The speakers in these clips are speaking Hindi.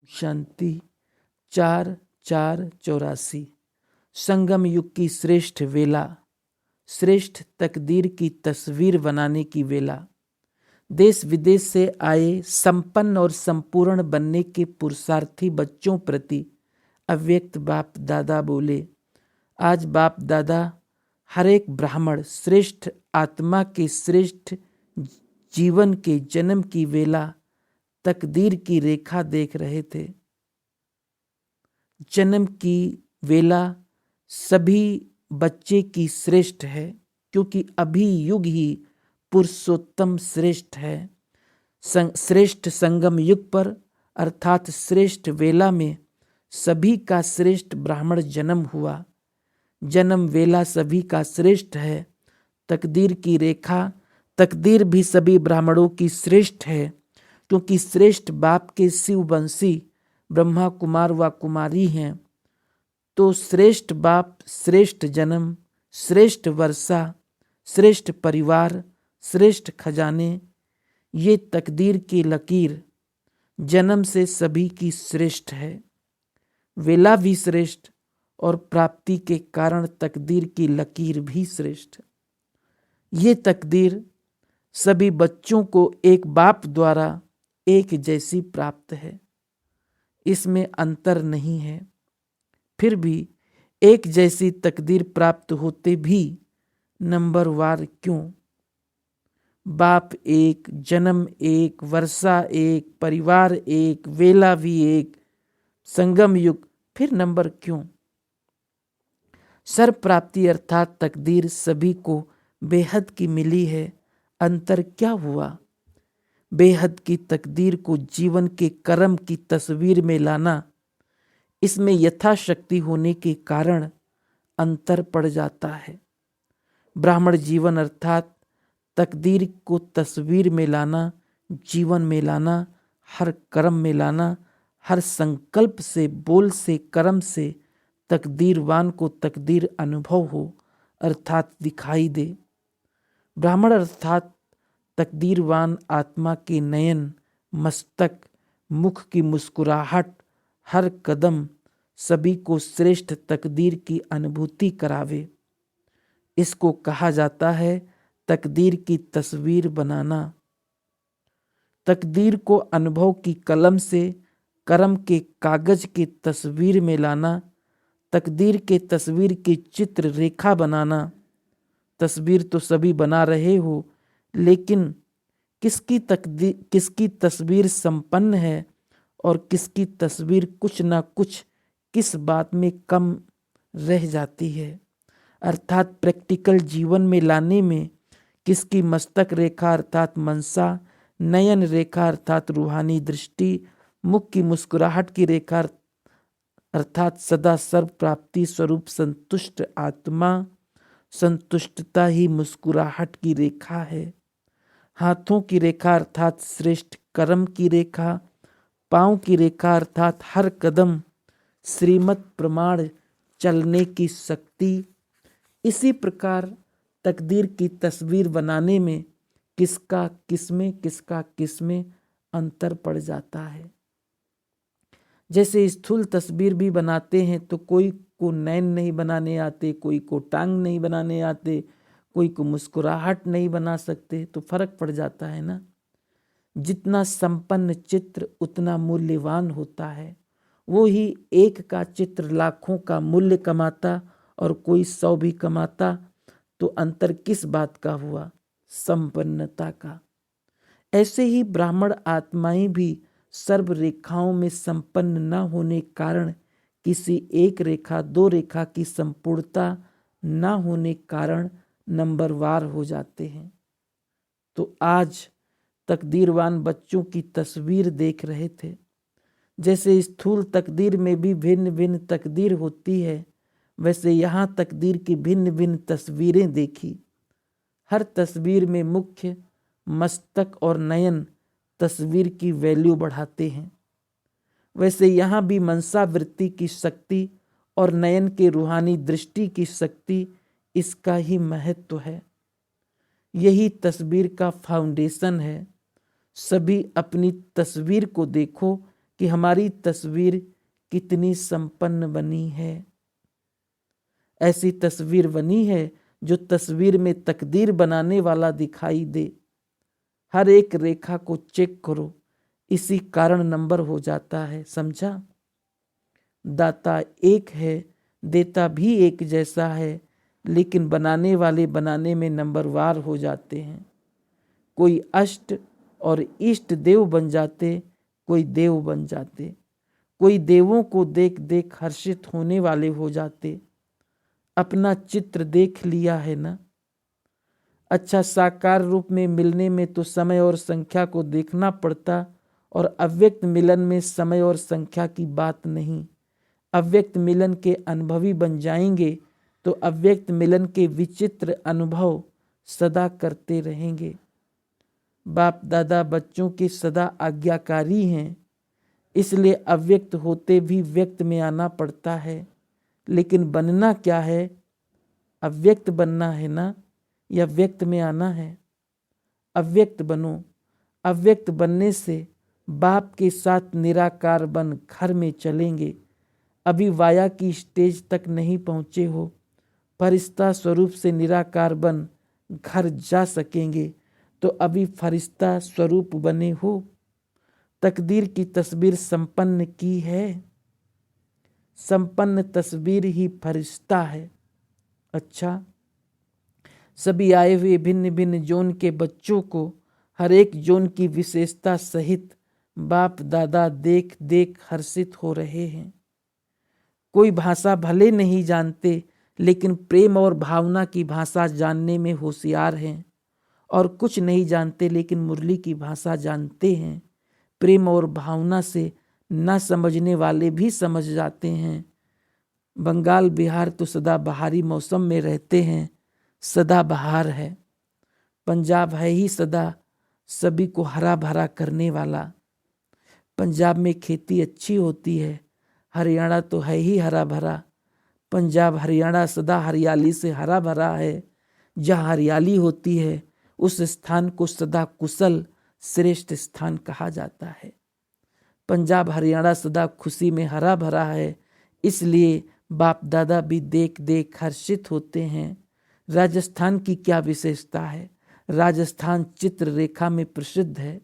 शांति। 4/4/84 संगम युग की श्रेष्ठ वेला, श्रेष्ठ तकदीर की तस्वीर बनाने की वेला। देश विदेश से आए संपन्न और संपूर्ण बनने के पुरुषार्थी बच्चों प्रति अव्यक्त बाप दादा बोले, आज बाप दादा हर एक ब्राह्मण श्रेष्ठ आत्मा के श्रेष्ठ जीवन के जन्म की वेला, तकदीर की रेखा देख रहे थे। जन्म की वेला सभी बच्चे की श्रेष्ठ है, क्योंकि अभी युग ही पुरुषोत्तम श्रेष्ठ है। श्रेष्ठ संगम युग पर अर्थात श्रेष्ठ वेला में सभी का श्रेष्ठ ब्राह्मण जन्म हुआ। जन्म वेला सभी का श्रेष्ठ है। तकदीर की रेखा, तकदीर भी सभी ब्राह्मणों की श्रेष्ठ है, क्योंकि श्रेष्ठ बाप के शिववंशी ब्रह्मा कुमार व कुमारी हैं। तो श्रेष्ठ बाप, श्रेष्ठ जन्म, श्रेष्ठ वर्षा, श्रेष्ठ परिवार, श्रेष्ठ खजाने, ये तकदीर की लकीर जन्म से सभी की श्रेष्ठ है। वेला भी श्रेष्ठ और प्राप्ति के कारण तकदीर की लकीर भी श्रेष्ठ। ये तकदीर सभी बच्चों को एक बाप द्वारा एक जैसी प्राप्त है, इसमें अंतर नहीं है। फिर भी एक जैसी तकदीर प्राप्त होते भी नंबरवार क्यों? बाप एक, जन्म एक, वर्षा एक, परिवार एक, वेला भी एक, संगम युग, फिर नंबर क्यों? सर्व प्राप्ति अर्थात तकदीर सभी को बेहद की मिली है। अंतर क्या हुआ? बेहद की तकदीर को जीवन के कर्म की तस्वीर में लाना, इसमें यथाशक्ति होने के कारण अंतर पड़ जाता है। ब्राह्मण जीवन अर्थात तकदीर को तस्वीर में लाना, जीवन में लाना, हर कर्म में लाना, हर संकल्प से, बोल से, कर्म से तकदीरवान को तकदीर अनुभव हो अर्थात दिखाई दे। ब्राह्मण अर्थात तकदीरवान आत्मा के नयन, मस्तक, मुख की मुस्कुराहट, हर कदम सभी को श्रेष्ठ तकदीर की अनुभूति करावे। इसको कहा जाता है तकदीर की तस्वीर बनाना। तकदीर को अनुभव की कलम से कर्म के कागज की तस्वीर में लाना, तकदीर के तस्वीर की चित्र रेखा बनाना। तस्वीर तो सभी बना रहे हो, लेकिन किसकी तस्वीर संपन्न है और किसकी तस्वीर कुछ ना कुछ किस बात में कम रह जाती है। अर्थात प्रैक्टिकल जीवन में लाने में किसकी मस्तक रेखा अर्थात मनसा, नयन रेखा अर्थात रूहानी दृष्टि, मुख की मुस्कुराहट की रेखा अर्थात सदा सर्व प्राप्ति स्वरूप संतुष्ट आत्मा, संतुष्टता ही मुस्कुराहट की रेखा है। हाथों की रेखा अर्थात श्रेष्ठ कर्म की रेखा, पांव की रेखा अर्थात हर कदम श्रीमत प्रमाण चलने की शक्ति। इसी प्रकार तकदीर की तस्वीर बनाने में किसका किसमें अंतर पड़ जाता है। जैसे स्थूल तस्वीर भी बनाते हैं तो कोई को नैन नहीं बनाने आते, कोई को टांग नहीं बनाने आते, कोई को मुस्कुराहट नहीं बना सकते, तो फर्क पड़ जाता है ना। जितना संपन्न चित्र उतना मूल्यवान होता है। वो ही एक का चित्र लाखों का मूल्य कमाता और कोई 100 भी कमाता, तो अंतर किस बात का हुआ? संपन्नता का। ऐसे ही ब्राह्मण आत्माएं भी सर्व रेखाओं में संपन्न न होने कारण, किसी एक रेखा, 2 रेखा की संपूर्णता न होने कारण नंबरवार हो जाते हैं। तो आज तकदीरवान बच्चों की तस्वीर देख रहे थे। जैसे स्थूल तकदीर में भी भिन्न भिन्न तकदीर होती है, वैसे यहाँ तकदीर की भिन्न भिन्न तस्वीरें देखी। हर तस्वीर में मुख्य, मस्तक और नयन तस्वीर की वैल्यू बढ़ाते हैं। वैसे यहाँ भी मनसा वृत्ति की शक्ति और नयन के रूहानी दृष्टि की शक्ति, इसका ही महत्व है। यही तस्वीर का फाउंडेशन है। सभी अपनी तस्वीर को देखो कि हमारी तस्वीर कितनी संपन्न बनी है। ऐसी तस्वीर बनी है जो तस्वीर में तकदीर बनाने वाला दिखाई दे। हर एक रेखा को चेक करो, इसी कारण नंबर हो जाता है। समझा? दाता एक है, देता भी एक जैसा है, लेकिन बनाने वाले बनाने में नंबरवार हो जाते हैं। कोई अष्ट और इष्ट देव बन जाते, कोई देव बन जाते, कोई देवों को देख देख हर्षित होने वाले हो जाते। अपना चित्र देख लिया है ना? अच्छा, साकार रूप में मिलने में तो समय और संख्या को देखना पड़ता, और अव्यक्त मिलन में समय और संख्या की बात नहीं। अव्यक्त मिलन के अनुभवी बन जाएंगे तो अव्यक्त मिलन के विचित्र अनुभव सदा करते रहेंगे। बाप दादा बच्चों के सदा आज्ञाकारी हैं, इसलिए अव्यक्त होते भी व्यक्त में आना पड़ता है। लेकिन बनना क्या है? अव्यक्त बनना है ना, या व्यक्त में आना है? अव्यक्त बनो। अव्यक्त बनने से बाप के साथ निराकार बन घर में चलेंगे। अभी वाया की स्टेज तक नहीं पहुँचे हो, फरिश्ता स्वरूप से निराकार बन घर जा सकेंगे तो अभी फरिश्ता स्वरूप बने हो। तकदीर की तस्वीर संपन्न की है, संपन्न तस्वीर ही फरिश्ता है। अच्छा, सभी आए हुए भिन्न भिन्न जोन के बच्चों को हर एक जोन की विशेषता सहित बाप दादा देख देख हर्षित हो रहे हैं। कोई भाषा भले नहीं जानते, लेकिन प्रेम और भावना की भाषा जानने में होशियार हैं। और कुछ नहीं जानते, लेकिन मुरली की भाषा जानते हैं। प्रेम और भावना से न समझने वाले भी समझ जाते हैं। बंगाल बिहार तो सदा बहारी मौसम में रहते हैं, सदा बहार है। पंजाब है ही सदा सभी को हरा भरा करने वाला। पंजाब में खेती अच्छी होती है। हरियाणा तो है ही हरा भरा। पंजाब हरियाणा सदा हरियाली से हरा भरा है। जहाँ हरियाली होती है उस स्थान को सदा कुशल श्रेष्ठ स्थान कहा जाता है। पंजाब हरियाणा सदा खुशी में हरा भरा है, इसलिए बाप दादा भी देख देख हर्षित होते हैं। राजस्थान की क्या विशेषता है? राजस्थान चित्र रेखा में प्रसिद्ध है।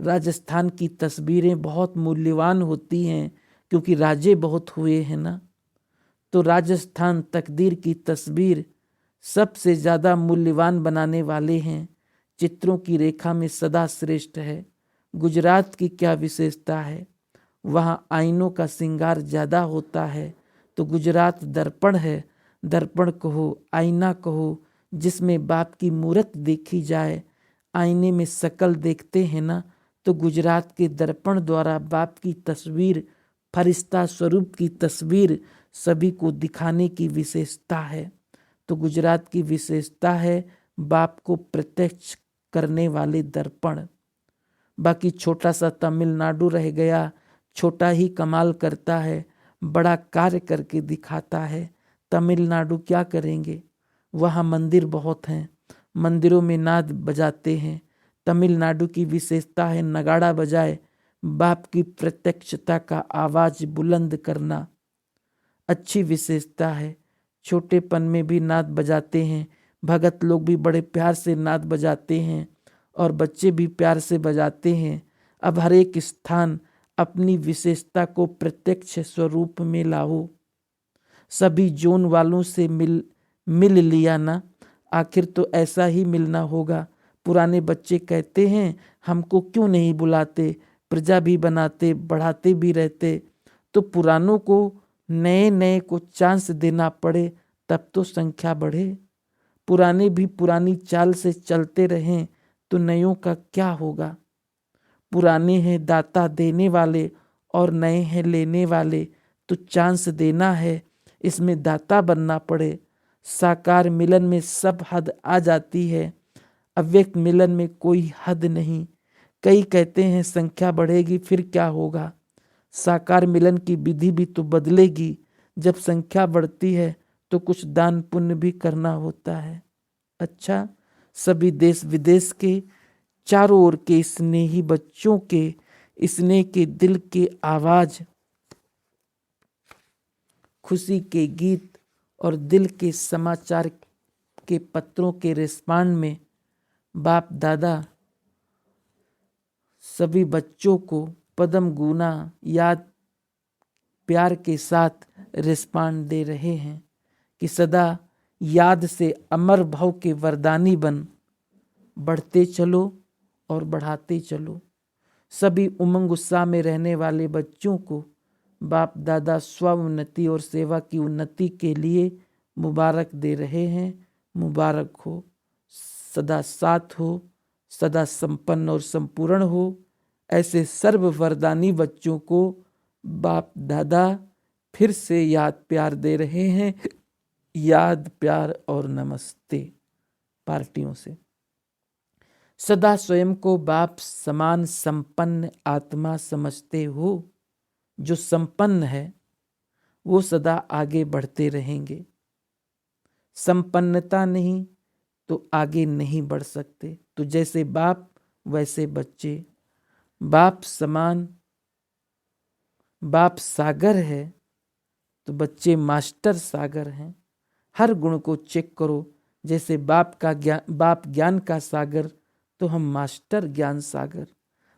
राजस्थान की तस्वीरें बहुत मूल्यवान होती हैं, क्योंकि राजे बहुत हुए हैं ना। तो राजस्थान तकदीर की तस्वीर सबसे ज़्यादा मूल्यवान बनाने वाले हैं। चित्रों की रेखा में सदा श्रेष्ठ है। गुजरात की क्या विशेषता है? वहाँ आईनों का श्रृंगार ज़्यादा होता है। तो गुजरात दर्पण है। दर्पण कहो, आईना कहो, जिसमें बाप की मूरत देखी जाए। आईने में शकल देखते हैं ना, तो गुजरात के दर्पण द्वारा बाप की तस्वीर, फरिश्ता स्वरूप की तस्वीर सभी को दिखाने की विशेषता है। तो गुजरात की विशेषता है बाप को प्रत्यक्ष करने वाले दर्पण। बाकी छोटा सा तमिलनाडु रह गया, छोटा ही कमाल करता है, बड़ा कार्य करके दिखाता है। तमिलनाडु क्या करेंगे? वहाँ मंदिर बहुत हैं, मंदिरों में नाद बजाते हैं। तमिलनाडु की विशेषता है नगाड़ा बजाए बाप की प्रत्यक्षता का आवाज बुलंद करना। अच्छी विशेषता है। छोटेपन में भी नाद बजाते हैं, भगत लोग भी बड़े प्यार से नाद बजाते हैं और बच्चे भी प्यार से बजाते हैं। अब हर एक स्थान अपनी विशेषता को प्रत्यक्ष स्वरूप में लाओ। सभी जोन वालों से मिल लिया ना, आखिर तो ऐसा ही मिलना होगा। पुराने बच्चे कहते हैं हमको क्यों नहीं बुलाते, प्रजा भी बनाते बढ़ाते भी रहते। तो पुरानों को नए नए को चांस देना पड़े, तब तो संख्या बढ़े। पुराने भी पुरानी चाल से चलते रहें तो नयों का क्या होगा? पुराने हैं दाता देने वाले और नए हैं लेने वाले, तो चांस देना है, इसमें दाता बनना पड़े। साकार मिलन में सब हद आ जाती है, अव्यक्त मिलन में कोई हद नहीं। कई कहते हैं संख्या बढ़ेगी फिर क्या होगा? साकार मिलन की विधि भी तो बदलेगी। जब संख्या बढ़ती है तो कुछ दान पुण्य भी करना होता है। अच्छा, सभी देश विदेश के चारों ओर के स्नेही बच्चों के स्नेह के दिल के आवाज, खुशी के गीत और दिल के समाचार के पत्रों के रिस्पांड में बाप दादा सभी बच्चों को पदम गुना याद प्यार के साथ रिस्पांड दे रहे हैं कि सदा याद से अमर भाव के वरदानी बन बढ़ते चलो और बढ़ाते चलो। सभी उमंग उत्साह में रहने वाले बच्चों को बाप दादा स्व उन्नति और सेवा की उन्नति के लिए मुबारक दे रहे हैं। मुबारक हो, सदा साथ हो, सदा संपन्न और संपूर्ण हो। ऐसे सर्व वरदानी बच्चों को बाप दादा फिर से याद प्यार दे रहे हैं। याद प्यार और नमस्ते पार्टियों से। सदा स्वयं को बाप समान संपन्न आत्मा समझते हो। जो संपन्न है वो सदा आगे बढ़ते रहेंगे। संपन्नता नहीं तो आगे नहीं बढ़ सकते। तो जैसे बाप वैसे बच्चे। बाप समान, बाप सागर है तो बच्चे मास्टर सागर हैं। हर गुण को चेक करो। जैसे बाप ज्ञान का सागर तो हम मास्टर ज्ञान सागर।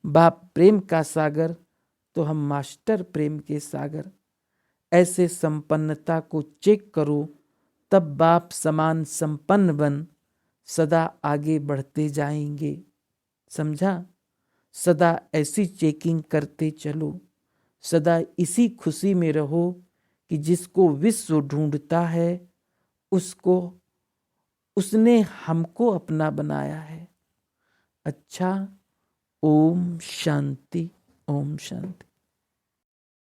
बाप प्रेम का सागर तो हम मास्टर प्रेम के सागर। ऐसे संपन्नता को चेक करो, तब बाप समान संपन्न बन सदा आगे बढ़ते जाएंगे। समझा? सदा ऐसी चेकिंग करते चलो। सदा इसी खुशी में रहो कि जिसको विश्व ढूंढता है उसने हमको अपना बनाया है। अच्छा, ओम शांति, ओम शांति।